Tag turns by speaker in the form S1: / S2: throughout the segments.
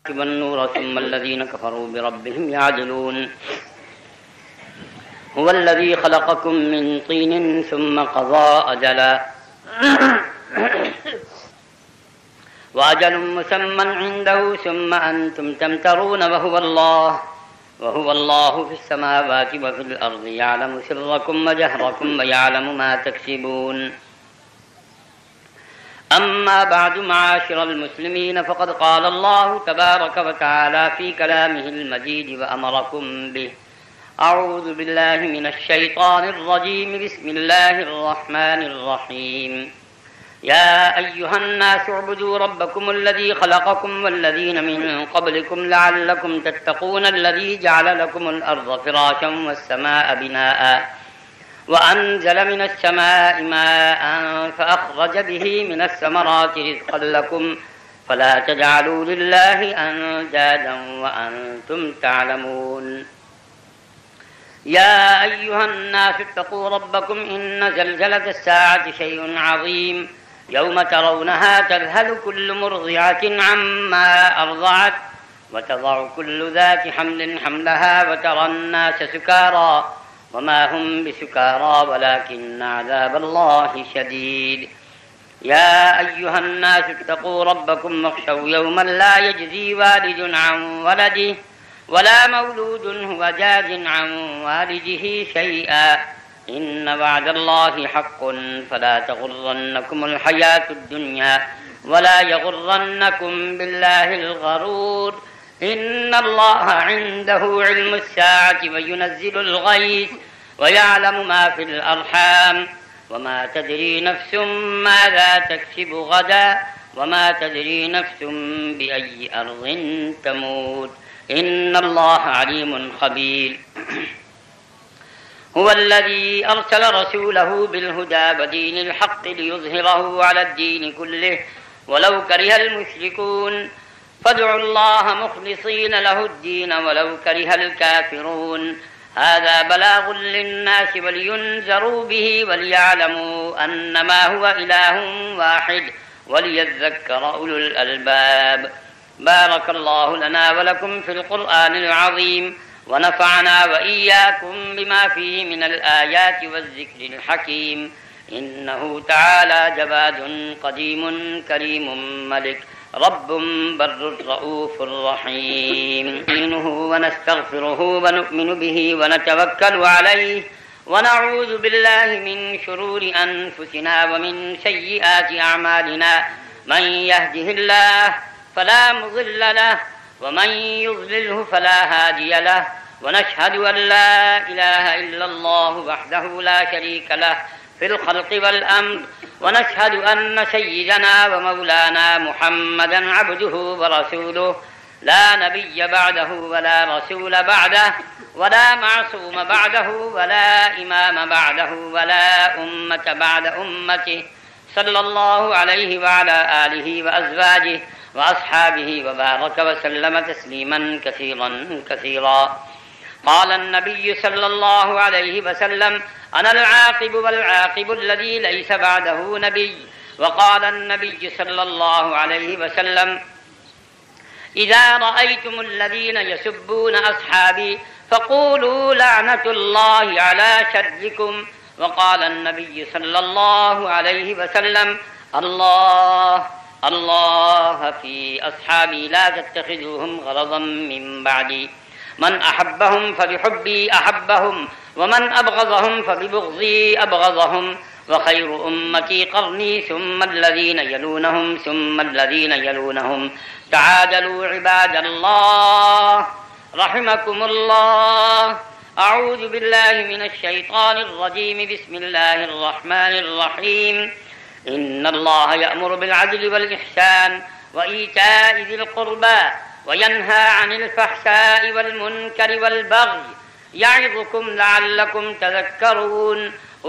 S1: वन्नूर सुम्मल्लज़ीना कफ़रू बिरब्बिहिम याअदिलून हुवल्लज़ी ख़लक़कुम मिन तीनिन सुम्मा क़ज़ा अजला वअजलुम मुसम्मन इन्दहु सुम्मा अंतुम तमतरून वहुवल्लाहु फ़िस्समावाति वफ़िल अर्ज़ि यअलमु सिर्रकुम व जहरकुम व यअलमु मा तक्सिबून। अम्मा बअदु माशिरल मुस्लिमीन फ़क़द क़ाल अल्लाहु तबारक व तआला फ़ी कलामिहिल मजीद व अमरकुम बिहि। अऊज़ु बिल्लाहि मिनश शैतानिर रजीम बिस्मिल्लाहिर रहमानिर रहीम। या अय्युहन्नासु उ'बुदू रब्बकुमुल्लज़ी ख़लक़कुम वल्लज़ीना मिन क़ब्लिकुम लअल्लकुम तत्तक़ून अल्लज़ी जअल लकुमुल अर्ज़ फ़िराशं वस्समाअ बिनाअ वअन्ज़ल मिनस समाइ माअन फ़अख़रज बिही मिनस समराति रिज़क़न लकुम फ़ला तजअलू लिल्लाहि अंदादन वअन्तुम तअलमून। या अय्युहन्नासु इत्तक़ू रब्बकुम इन्न ज़लज़लतस साअति शैउन अज़ीम यौम तरौनहा तज़हलु कुल्लु मुर्ज़िअतिन अम्मा अर्ज़अत वतज़अु कुल्लु ज़ाति हम्लिन हम्लहा वतरन्नास सुकारा वमा हुम बिसुकारा वलाकिन्न अज़ाबल्लाहि शदीद। या अय्युहन्नासु इत्तक़ू रब्बकुम वख़शौ यौमन ला यज्ज़ी वालिदुन अन वलदिहि वला मौलूदुन हुवा जाज़िन अन वालिदिहि शैअन इन्न वअदल्लाहि हक़्क़ुन फला तग़ुर्रन्नकुमुल हयातुद दुन्या वला यग़ुर्रन्नकुम बिल्लाहिल ग़रूर। इन्नल्लाहा इन्दहु इल्मुस साअति व युनज़्ज़िलुल ग़ैथ व यअलमु मा फ़िल अर्हाम वमा तदरी नफ़्सुम माज़ा तक्सिबु गदा वमा तदरी नफ़्सुम बिअय्यि अर्ज़िन तमूत। इन्नल्लाहा अलीमुन ख़बीर। हुवल्लज़ी अरसल रसूलहु बिलहुदा वदीनिल हक़्क़ि लियुज़हिरहु अलद्दीनि कुल्लिहि वलौ करिहल मुश्रिकून। फदउल्लाह मुख़लिसीन लहुद्दीन वलौ करिहल काफ़िरून। हाज़ा बलागुन लिन्नासि वलियुनज़रू बिही वलियअलमू अन्नमा हुवा इलाहुन वाहिद वलियज़्ज़क्कर उलुल अलबाब। बारकल्लाहु लना व लकुम फ़िल क़ुरआनिल अज़ीम व नफ़अना व इय्याकुम बिमा फ़ीहि मिनल आयाति वज़्ज़िक्रिल हकीम। इन्नहु तआला जवादुन क़दीमुन करीमुन मलिक रब्बुम बर्रुर रऊफ़ुर रहीम। नस्तईनुहु व नस्तग़फ़िरुहु व नु'मिनु बिही व नतवक्कलु अलैहि व नऊज़ु बिल्लाहि मिन शुरूरि अनफुसिना व मिन सय्यिआति अअमालिना। मन यहदिहिल्लाहु फला मुज़िल्ल लहु व मन युज़लिल्हु फला हादिय लहु व नशहदु अन ला इलाहा इल्लल्लाहु वहदहु ला शरीक लहु फ़िल ख़ल्क़ि वल अम्र व नशहदु अन्न सय्यिदना व मौलाना मुहम्मदन अब्दुहु व रसूलुहु ला नबिय्य बअदहु व ला रसूल बअदहु व ला मअसूम बअदहु व ला इमाम बअदहु व ला उम्मत बअद उम्मतिहि सल्लल्लाहु अलैहि व अला आलिहि व अज़वाजिहि व अस्हाबिहि व बारक व सल्लम तस्लीमन कसीरन कसीरा। क़ाल अन्नबिय्यु सल्लल्लाहु अलैहि व सल्लम अनल आक़िबु वल आक़िबु अल्लज़ी लैस बअदहु नबिय्य। व क़ाल अन्नबिय्यु सल्लल्लाहु अलैहि व सल्लम इज़ा रअय्तुमुल्लज़ीना यसुब्बूना अस्हाबी फ़क़ूलू लअनतुल्लाहि अला शर्रिकुम। व क़ाल अन्नबिय्यु सल्लल्लाहु अलैहि व सल्लम अल्लाह अल्लाह फ़ी अस्हाबी ला तत्तख़िज़ूहुम ग़रज़न मिन बअदी। मन अहब्बहुम फ़बिहुब्बी अहब्बहुम व मन अबग़ज़हुम फ़बिबुग़ज़ी अबग़ज़हुम। व ख़ैरु उम्मती क़र्नी सुम्मल्लज़ीना यलूनहुम सुम्मल्लज़ीना यलूनहुम। तआजलू इबादल्लाह रहिमकुमुल्लाह। अऊज़ु बिल्लाहि मिनश शैतानिर रजीम बिस्मिल्लाहिर रहमानिर रहीम। इन्नल्लाह यअमुरु बिल अदलि वल इहसान व ईताइ ज़िल क़ुर्बा व यन्हा अनिल फ़हशाइ वल मुनकरि वल बग़य यअिज़ुकुम लअल्लकुम तज़क्करून।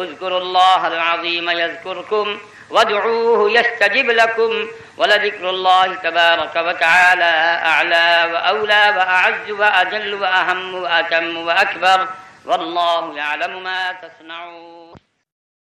S1: उज़्कुरुल्लाहल अज़ीम यज़्कुरकुम वद्ऊहु यस्तजिब लकुम व लज़िक्रुल्लाहि तबारक व तआला अअला व औला व अअज़्ज़ु व अजल्लु व अहम्मु व अतम्मु व अकबर वल्लाहु यअलमु मा तस्नऊन।